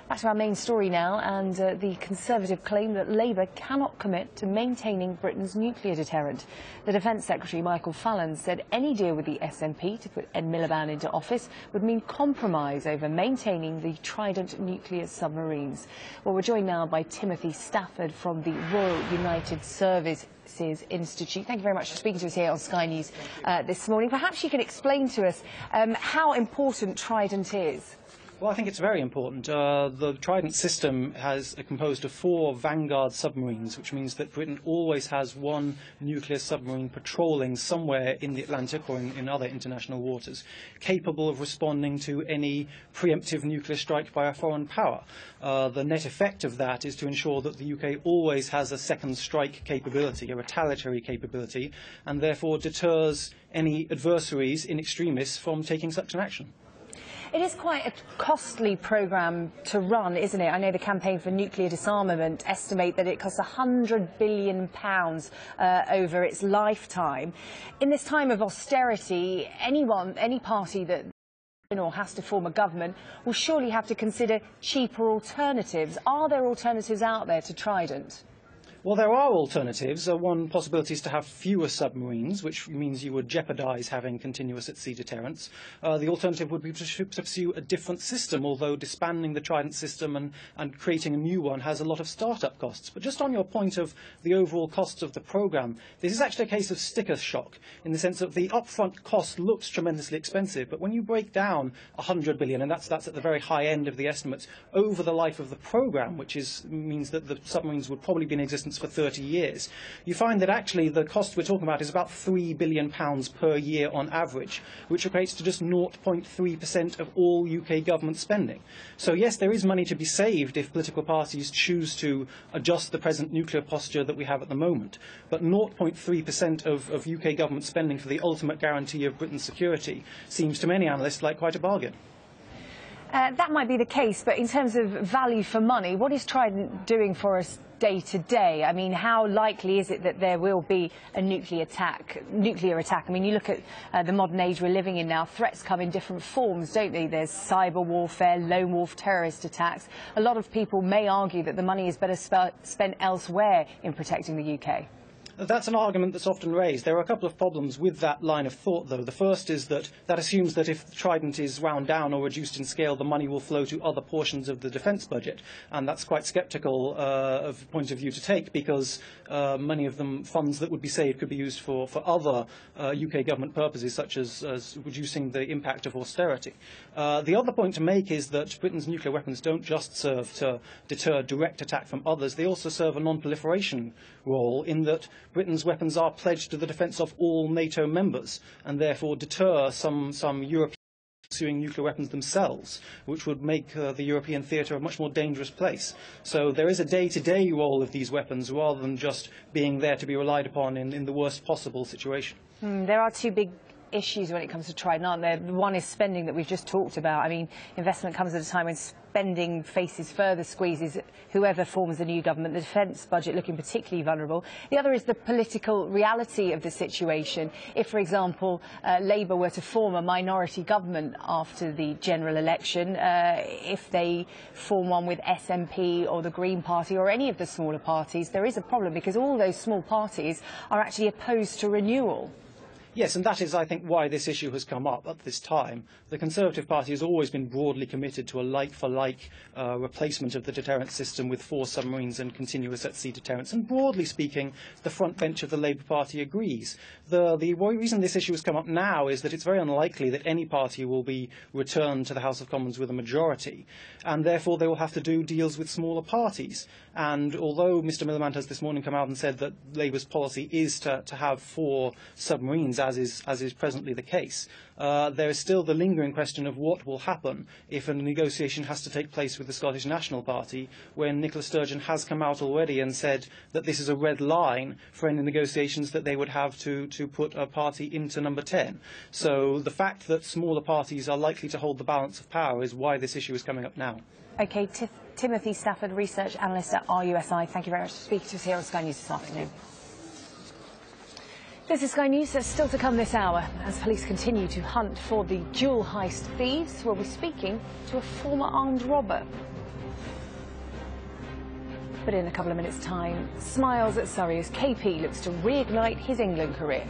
Back to our main story now, and the Conservative claim that Labour cannot commit to maintaining Britain's nuclear deterrent. The Defence Secretary, Michael Fallon, said any deal with the SNP to put Ed Miliband into office would mean compromise over maintaining the Trident nuclear submarines. Well, we're joined now by Timothy Stafford from the Royal United Services Institute. Thank you very much for speaking to us here on Sky News this morning. Perhaps you can explain to us how important Trident is. Well, I think it's very important. The Trident system is composed of 4 Vanguard submarines, which means that Britain always has one nuclear submarine patrolling somewhere in the Atlantic or in other international waters, capable of responding to any preemptive nuclear strike by a foreign power. The net effect of that is to ensure that the UK always has a second strike capability, a retaliatory capability, and therefore deters any adversaries in extremis from taking such an action. It is quite a costly programme to run, isn't it? I know the Campaign for Nuclear Disarmament estimate that it costs £100 billion over its lifetime. In this time of austerity, any party that has to form a government will surely have to consider cheaper alternatives. Are there alternatives out there to Trident? Well, there are alternatives. One possibility is to have fewer submarines, which means you would jeopardise having continuous at-sea deterrence. The alternative would be to pursue a different system, although disbanding the Trident system and creating a new one has a lot of start-up costs. But just on your point of the overall costs of the programme, this is actually a case of sticker shock, in the sense that the upfront cost looks tremendously expensive, but when you break down £100 billion, and that's at the very high end of the estimates, over the life of the programme, which means that the submarines would probably be in existence for 30 years, you find that actually the cost we're talking about is about £3 billion per year on average, which equates to just 0.3% of all UK government spending. So yes, there is money to be saved if political parties choose to adjust the present nuclear posture that we have at the moment, but 0.3% of UK government spending for the ultimate guarantee of Britain's security seems to many analysts like quite a bargain. That might be the case, but in terms of value for money, what is Trident doing for us day to day? I mean, how likely is it that there will be a nuclear attack? I mean, you look at the modern age we're living in now, threats come in different forms, don't they? There's cyber warfare, lone wolf terrorist attacks. A lot of people may argue that the money is better spent elsewhere in protecting the UK. That's an argument that's often raised. There are a couple of problems with that line of thought, though. The first is that assumes that if Trident is wound down or reduced in scale, the money will flow to other portions of the defence budget. And that's quite sceptical of a point of view to take, because many of them funds that would be saved could be used for other UK government purposes, such as reducing the impact of austerity. The other point to make is that Britain's nuclear weapons don't just serve to deter direct attack from others. They also serve a non-proliferation role, in that Britain's weapons are pledged to the defence of all NATO members, and therefore deter some Europeans pursuing nuclear weapons themselves, which would make the European theatre a much more dangerous place. So there is a day-to-day role of these weapons, rather than just being there to be relied upon in the worst possible situation. There are two big issues when it comes to Trident, aren't there? One is spending, that we've just talked about. I mean, investment comes at a time when spending faces further squeezes, whoever forms the new government, the defence budget looking particularly vulnerable. The other is the political reality of the situation. If, for example, Labour were to form a minority government after the general election, if they form one with SNP or the Green Party or any of the smaller parties, there is a problem, because all those small parties are actually opposed to renewal. Yes, and that is, I think, why this issue has come up at this time. The Conservative Party has always been broadly committed to a like-for-like replacement of the deterrent system with 4 submarines and continuous at-sea deterrence. And broadly speaking, the front bench of the Labour Party agrees. The reason this issue has come up now is that it's very unlikely that any party will be returned to the House of Commons with a majority, and therefore they will have to do deals with smaller parties. And although Mr Miliband has this morning come out and said that Labour's policy is to have 4 submarines, as is presently the case, there is still the lingering question of what will happen if a negotiation has to take place with the Scottish National Party, when Nicola Sturgeon has come out already and said that this is a red line for any negotiations that they would have to put a party into number 10. So the fact that smaller parties are likely to hold the balance of power is why this issue is coming up now. OK, Timothy Stafford, research analyst at RUSI, thank you very much for speaking to us here on Sky News this afternoon. This is Sky News. There's still to come this hour as police continue to hunt for the jewel heist thieves. We'll be speaking to a former armed robber. but in a couple of minutes' time, smiles at Surrey as KP looks to reignite his England career.